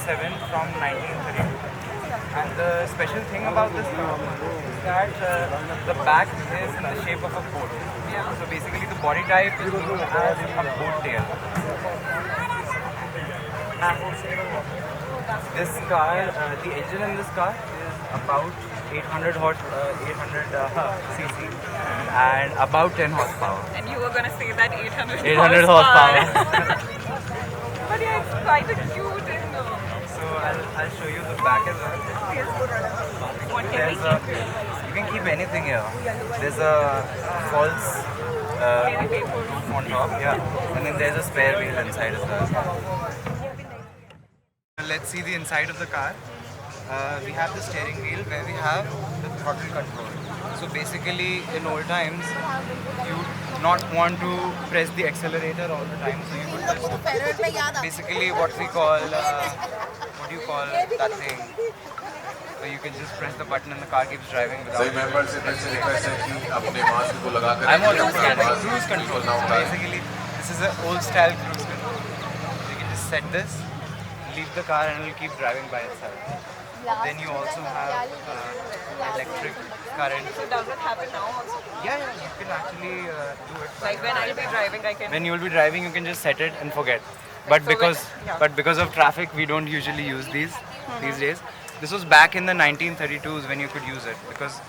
7 from 1932. And the special thing about this car is that the back is in the shape of a boat. So basically the body type is known as a boat tail. This car, the engine in this car is about 800 cc and about 10 horsepower. And you were going to say that 800 horsepower. But yeah, it's quite a cute and So I'll show you the back as well. what can we There's a, you can keep anything here. There's a false roof on top, yeah, and then there's a spare wheel inside as well. Let's see the inside of the car. We have the steering wheel where we have the throttle control. So basically, in old times, you not want to press the accelerator all the time. So you would just basically what we call what do you call that thing? So you can just press the button and the car keeps driving without. I'm also scanning cruise control now. Basically, this is an old style cruise control. You can just set this, leave the car, and it will keep driving by itself. Then you also have electric current. So does it happen now also? Yeah, you can actually do it. Like when I'll be driving, I can... When you will be driving, you can just set it and forget. But So because of traffic, we don't usually use these days. This was back in the 1932s when you could use it because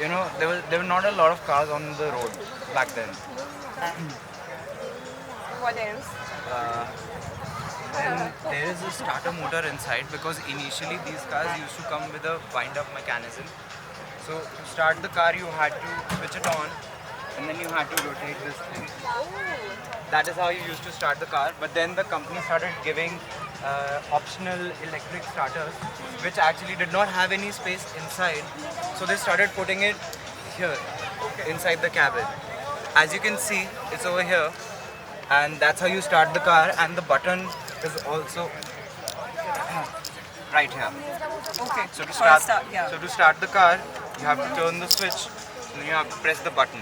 you know there were not a lot of cars on the road back then. What else? Then there is a starter motor inside because initially these cars used to come with a wind-up mechanism. So to start the car, you had to switch it on, and then you had to rotate this thing. That is how you used to start the car. But then the company started giving optional electric starters, which actually did not have any space inside. So they started putting it here, inside the cabin. As you can see, it's over here, and that's how you start the car. And the button is also right here. Okay. So to For a start, yeah. so to start the car, you have to turn the switch, and then you have to press the button.